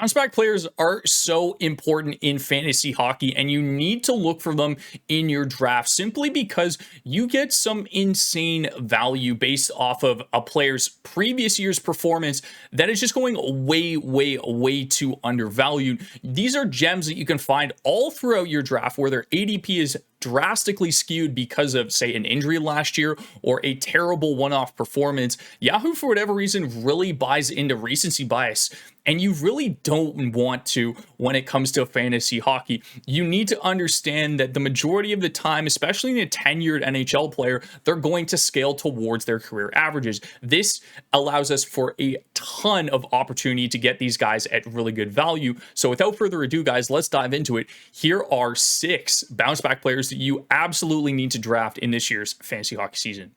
Bounce back players are so important in fantasy hockey, and you need to look for them in your draft simply because you get some insane value based off of a player's previous year's performance that is just going way too undervalued. These are gems that you can find all throughout your draft where their ADP is drastically skewed because of, say, an injury last year or a terrible one-off performance. Yahoo, for whatever reason, really buys into recency bias, and you really don't want to when it comes to fantasy hockey. You need to understand that the majority of the time, especially in a tenured NHL player, they're going to scale towards their career averages. This allows us for a ton of opportunity to get these guys at really good value. So without further ado, guys, let's dive into it. Here are 6 bounce back players that you absolutely need to draft in this year's fantasy hockey season.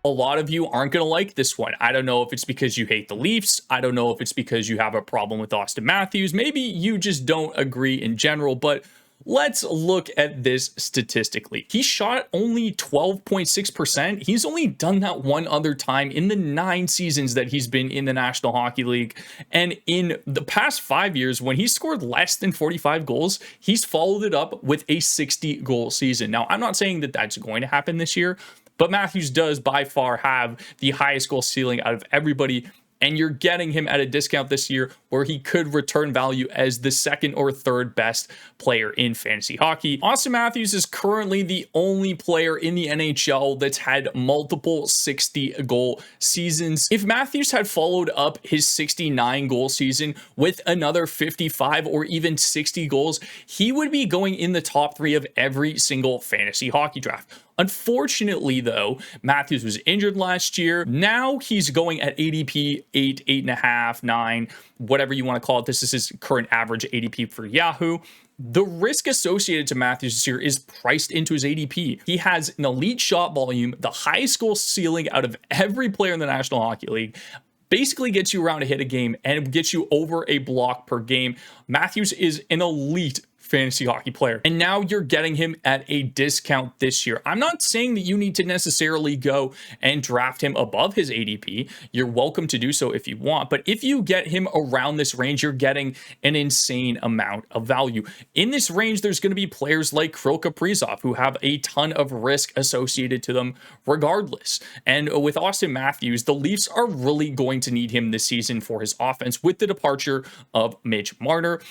A lot of you aren't going to like this one. I don't know if it's because you hate the Leafs. I don't know if it's because you have a problem with Auston Matthews. Maybe you just don't agree in general, but let's look at this statistically. He shot only 12.6%. He's only done that one other time in the 9 seasons that he's been in the National Hockey League. And in the past 5 years, when he scored less than 45 goals, he's followed it up with a 60-goal season. Now, I'm not saying that that's going to happen this year, but Matthews does by far have the highest goal ceiling out of everybody, and you're getting him at a discount this year where he could return value as the 2nd or 3rd best player in fantasy hockey. Auston Matthews is currently the only player in the NHL that's had multiple 60-goal seasons. If Matthews had followed up his 69-goal season with another 55 or even 60 goals, he would be going in the top 3 of every single fantasy hockey draft. Unfortunately, though, Matthews was injured last year. Now he's going at ADP 8, 8.5, 9, whatever you want to call it. This is his current average ADP for Yahoo. The risk associated to Matthews this year is priced into his ADP. He has an elite shot volume, the highest goal ceiling out of every player in the National Hockey League. Basically gets you around a hit a game and gets you over a block per game. Matthews is an elite fantasy hockey player, and now you're getting him at a discount this year. I'm not saying that you need to necessarily go and draft him above his ADP. You're welcome to do so if you want, but if you get him around this range, you're getting an insane amount of value. In this range, there's going to be players like Kirill Kaprizov who have a ton of risk associated to them regardless. And with Auston Matthews, the Leafs are really going to need him this season for his offense with the departure of Mitch Marner.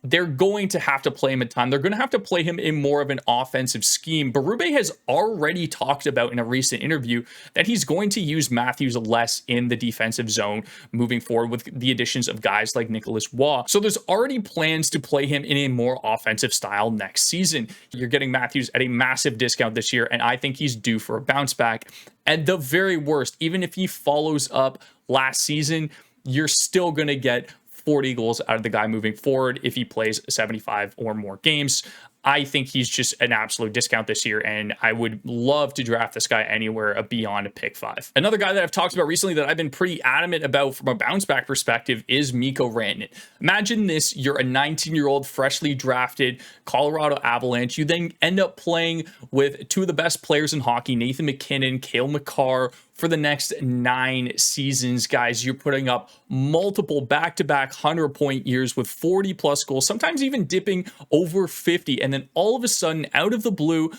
They're going to have to play him a ton. They're going to have to play him in more of an offensive scheme. Berube has already talked about in a recent interview that he's going to use Matthews less in the defensive zone moving forward with the additions of guys like Nicholas Waugh. So there's already plans to play him in a more offensive style next season. You're getting Matthews at a massive discount this year, and I think he's due for a bounce back. At the very worst, even if he follows up last season, you're still going to get 40 goals out of the guy moving forward if he plays 75 or more games. I think he's just an absolute discount this year, and I would love to draft this guy anywhere beyond pick 5. Another guy that I've talked about recently that I've been pretty adamant about from a bounce back perspective is Mikko Rantanen. Imagine this, you're a 19-year-old freshly drafted Colorado Avalanche. You then end up playing with 2 of the best players in hockey, Nathan MacKinnon, Cale Makar, for the next 9 seasons. Guys, you're putting up multiple back-to-back 100-point years with 40-plus goals, sometimes even dipping over 50, and then all of a sudden, out of the blue,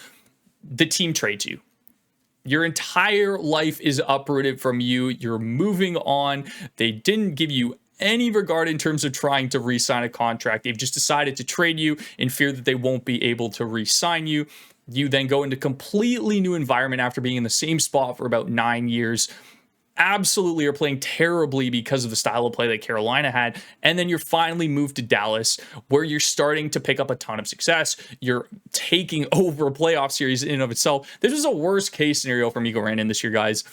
the team trades you. Your entire life is uprooted from you. You're moving on. They didn't give you any regard in terms of trying to re-sign a contract. They've just decided to trade you in fear that they won't be able to re-sign you. You then go into completely new environment after being in the same spot for about 9 years. Absolutely are playing terribly because of the style of play that Carolina had. And then you're finally moved to Dallas, where you're starting to pick up a ton of success. You're taking over a playoff series in and of itself. This is a worst case scenario for Mikko Rantanen this year, guys.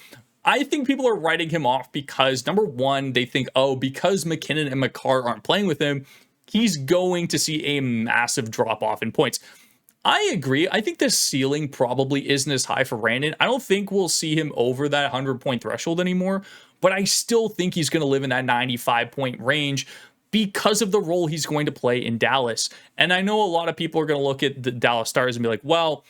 I think people are writing him off because, number one, they think, oh, because McKinnon and Makar aren't playing with him, he's going to see a massive drop-off in points. I agree. I think the ceiling probably isn't as high for Rantanen. I don't think we'll see him over that 100-point threshold anymore, but I still think he's going to live in that 95-point range because of the role he's going to play in Dallas. And I know a lot of people are going to look at the Dallas Stars and be like, well,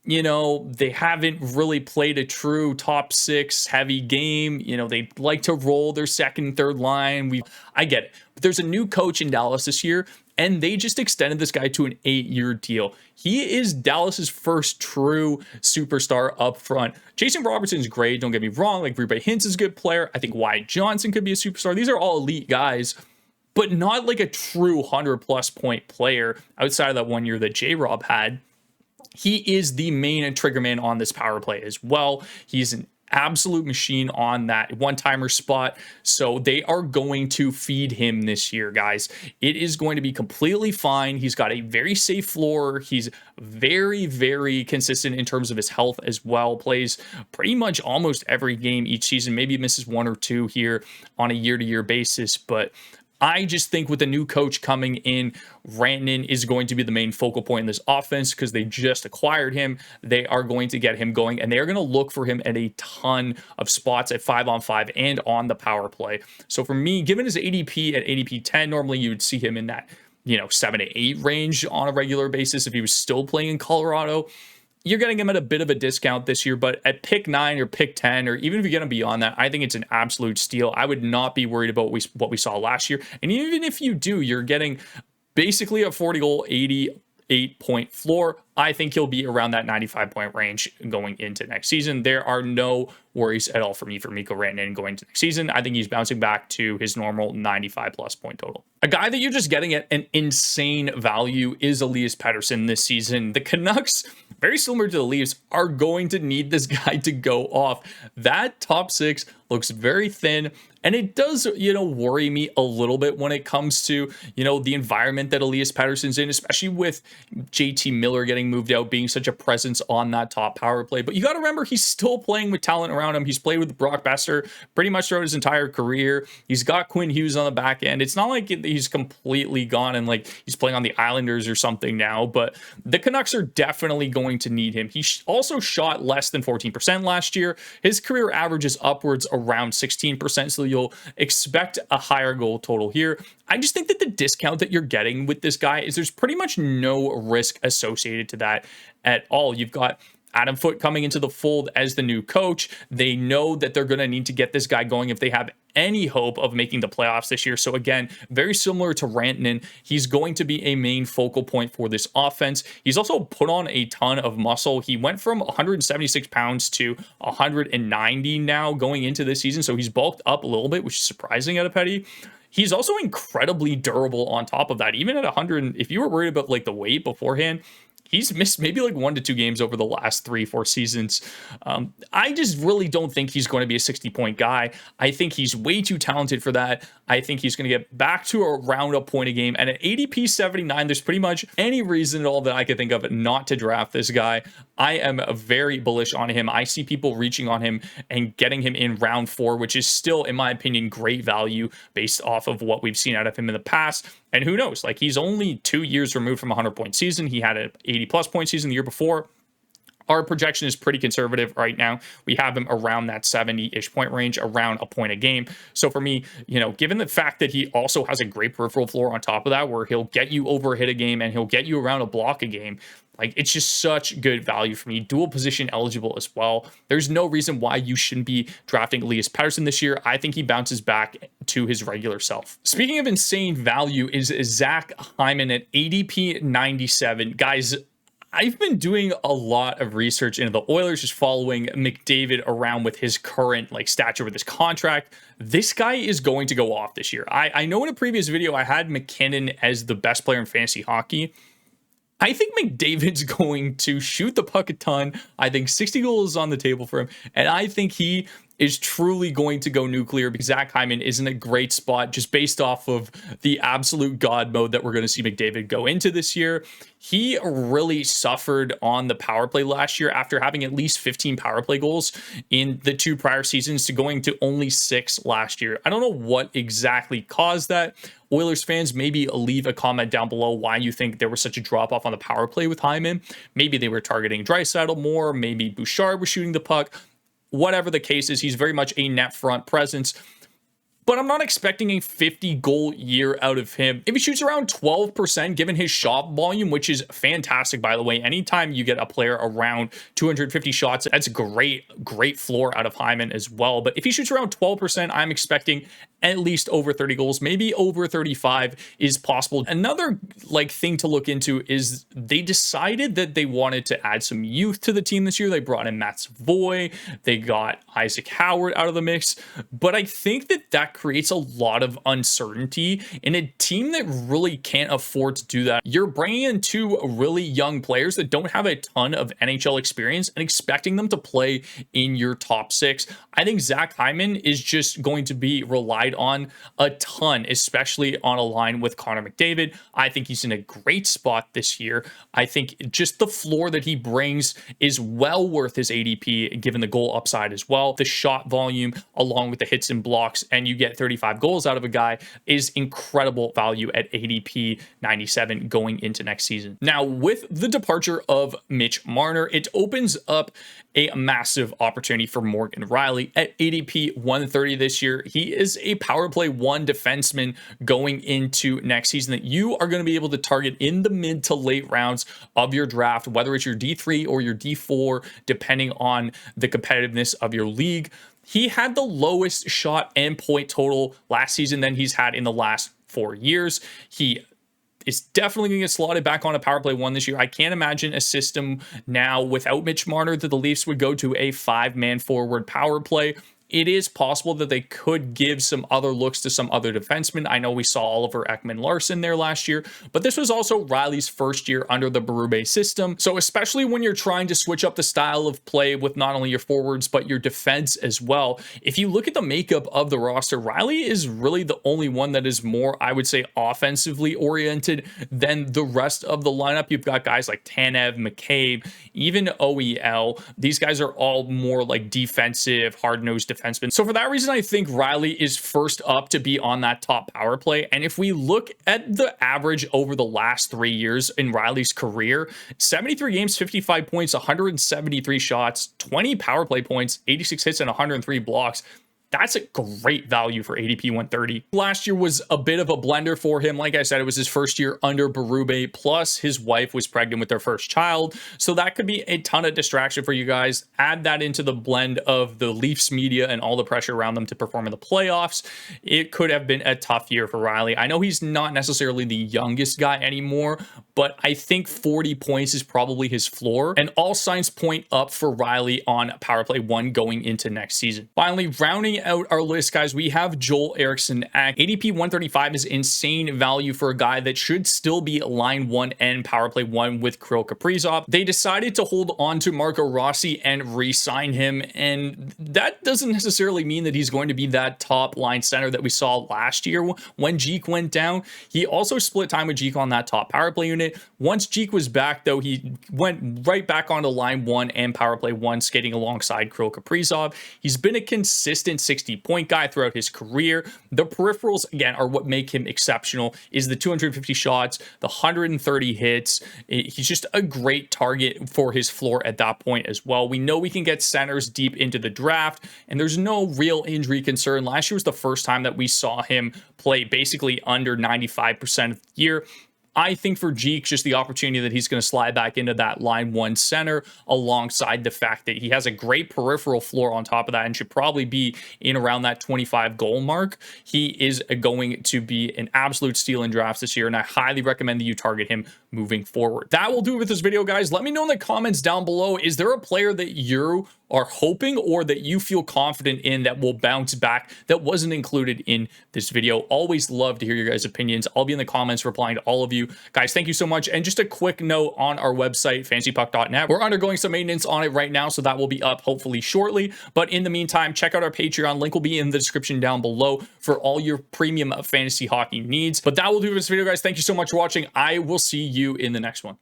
they haven't really played a true top six heavy game. They like to roll their second and third line. I get it. But there's a new coach in Dallas this year, and they just extended this guy to an 8-year deal. He is Dallas's first true superstar up front. Jason Robertson's great, don't get me wrong. Like, Rebe Hintz is a good player. I think Wyatt Johnson could be a superstar. These are all elite guys, but not like a true 100-plus point player outside of that 1 year that J-Rob had. He is the main trigger man on this power play as well. He's an absolute machine on that one-timer spot. So they are going to feed him this year, guys. It is going to be completely fine. He's got a very safe floor. He's very, very consistent in terms of his health as well. Plays pretty much almost every game each season. Maybe misses 1 or 2 here on a year-to-year basis, but I just think with the new coach coming in, Rantanen is going to be the main focal point in this offense because they just acquired him. They are going to get him going, and they are going to look for him at a ton of spots at 5-on-5 and on the power play. So for me, given his ADP at ADP 10, normally you would see him in that 7 to 8 range on a regular basis if he was still playing in Colorado. You're getting him at a bit of a discount this year, but at pick 9 or pick 10, or even if you get him beyond that, I think it's an absolute steal. I would not be worried about what we saw last year. And even if you do, you're getting basically a 40-goal, 88-point floor. I think he'll be around that 95-point range going into next season. There are no worries at all for me for Mikko Rantanen going to next season. I think he's bouncing back to his normal 95-plus point total. A guy that you're just getting at an insane value is Elias Pettersson this season. The Canucks, very similar to the Leafs, are going to need this guy to go off. That top 6 looks very thin, and it does, worry me a little bit when it comes to, the environment that Elias Pettersson's in, especially with JT Miller getting moved out, being such a presence on that top power play. But you got to remember, he's still playing with talent around him. He's played with Brock Besser pretty much throughout his entire career. He's got Quinn Hughes on the back end. It's not like he's completely gone and like he's playing on the Islanders or something now, but the Canucks are definitely going to need him. He also shot less than 14% last year. His career average is upwards around 16%, so you'll expect a higher goal total here. I just think that the discount that you're getting with this guy is there's pretty much no risk associated to that at all. You've got Adam Foote coming into the fold as the new coach. They know that they're going to need to get this guy going if they have any hope of making the playoffs this year. So again, very similar to Rantanen, he's going to be a main focal point for this offense. He's also put on a ton of muscle. He went from 176 pounds to 190 now going into this season. So he's bulked up a little bit, which is surprising at a Petty. He's also incredibly durable on top of that. Even at 100, if you were worried about like the weight beforehand, he's missed maybe like 1 to 2 games over the last 3-4 seasons. I just really don't think he's going to be a 60-point guy. I think he's way too talented for that. I think he's going to get back to around a point a game. And at ADP 79, there's pretty much any reason at all that I could think of not to draft this guy. I am very bullish on him. I see people reaching on him and getting him in round 4, which is still, in my opinion, great value based off of what we've seen out of him in the past. And who knows, like he's only 2 years removed from a 100-point season. He had an 80-plus point season the year before. Our projection is pretty conservative right now. We have him around that 70-ish point range, around a point a game. So for me, given the fact that he also has a great peripheral floor on top of that, where he'll get you over a hit a game and he'll get you around a block a game, like it's just such good value for me. Dual position eligible as well. There's no reason why you shouldn't be drafting Elias Pettersson this year. I think he bounces back to his regular self. Speaking of insane value is Zach Hyman at ADP 97. Guys, I've been doing a lot of research into the Oilers, just following McDavid around with his current stature with his contract. This guy is going to go off this year. I know in a previous video I had McKinnon as the best player in fantasy hockey. I think McDavid's going to shoot the puck a ton. I think 60 goals is on the table for him, and I think he is truly going to go nuclear because Zach Hyman is in a great spot just based off of the absolute God mode that we're going to see McDavid go into this year. He really suffered on the power play last year after having at least 15 power play goals in the 2 prior seasons to going to only 6 last year. I don't know what exactly caused that. Oilers fans, maybe leave a comment down below why you think there was such a drop-off on the power play with Hyman. Maybe they were targeting Draisaitl more. Maybe Bouchard was shooting the puck. Whatever the case is, he's very much a net front presence. but I'm not expecting a 50 goal year out of him. If he shoots around 12%, given his shot volume, which is fantastic, by the way, anytime you get a player around 250 shots, that's great floor out of Hyman as well. But if he shoots around 12%, I'm expecting at least over 30 goals, maybe over 35 is possible. Another thing to look into is they decided that they wanted to add some youth to the team this year. They brought in Matt Savoy, they got Isaac Howard out of the mix, but I think that creates a lot of uncertainty in a team that really can't afford to do that. You're bringing in two really young players that don't have a ton of NHL experience and expecting them to play in your top six. I think Zach Hyman is just going to be relied on a ton, especially on a line with Connor McDavid. I think he's in a great spot this year. I think just the floor that he brings is well worth his ADP, given the goal upside as well. The shot volume, along with the hits and blocks, and you get 35 goals out of a guy, is incredible value at ADP 97 going into next season. Now, with the departure of Mitch Marner, it opens up a massive opportunity for Morgan Rielly at ADP 130 this year. He is a power play one defenseman going into next season that you are going to be able to target in the mid to late rounds of your draft, whether it's your D3 or your D4, depending on the competitiveness of your league. He had the lowest shot and point total last season than he's had in the last 4 years. He is definitely going to get slotted back on a power play one this year. I can't imagine a system now without Mitch Marner that the Leafs would go to a 5-man forward power play. It is possible that they could give some other looks to some other defensemen. I know we saw Oliver Ekman-Larsson there last year, but this was also Rielly's first year under the Berube system. So especially when you're trying to switch up the style of play with not only your forwards, but your defense as well, if you look at the makeup of the roster, Rielly is really the only one that is more, I would say, offensively oriented than the rest of the lineup. You've got guys like Tanev, McCabe, even OEL. These guys are all more like defensive, hard-nosed defensemen. So for that reason, I think Rielly is first up to be on that top power play. And if we look at the average over the last 3 years in Rielly's career, 73 games, 55 points, 173 shots, 20 power play points, 86 hits, and 103 blocks. That's a great value for ADP 130. Last year was a bit of a blender for him. Like I said, it was his first year under Berube, plus his wife was pregnant with their first child. So that could be a ton of distraction for you guys. Add that into the blend of the Leafs media and all the pressure around them to perform in the playoffs. It could have been a tough year for Rielly. I know he's not necessarily the youngest guy anymore, but I think 40 points is probably his floor. And all signs point up for Rielly on power play one going into next season. Finally, rounding out our list, guys, we have Joel Eriksson Ek. ADP 135 is insane value for a guy that should still be line one and power play one with Kirill Kaprizov. They decided to hold on to Marco Rossi and re-sign him, and that doesn't necessarily mean that he's going to be that top line center that we saw last year when Jeek went down. He also split time with Jeek on that top power play unit. Once Jeek was back, though, he went right back onto line one and power play one, skating alongside Kirill Kaprizov. He's been a consistent 60-point guy throughout his career. The peripherals, again, are what make him exceptional, is the 250 shots, the 130 hits. He's just a great target for his floor at that point as well. We know we can get centers deep into the draft, and there's no real injury concern. Last year was the first time that we saw him play basically under 95% of the year. I think for Jeek, just the opportunity that he's going to slide back into that line one center, alongside the fact that he has a great peripheral floor on top of that and should probably be in around that 25 goal mark. He is going to be an absolute steal in drafts this year, and I highly recommend that you target him moving forward. That will do it with this video, guys. Let me know in the comments down below, is there a player that you are hoping or that you feel confident in that will bounce back that wasn't included in this video? Always love to hear your guys' opinions. I'll be in the comments replying to all of you. Guys, thank you so much. And just a quick note on our website, fantasypuck.net. We're undergoing some maintenance on it right now, so that will be up hopefully shortly. But in the meantime, check out our Patreon. Link will be in the description down below for all your premium fantasy hockey needs. But that will do it for this video, guys. Thank you so much for watching. I will see you in the next one.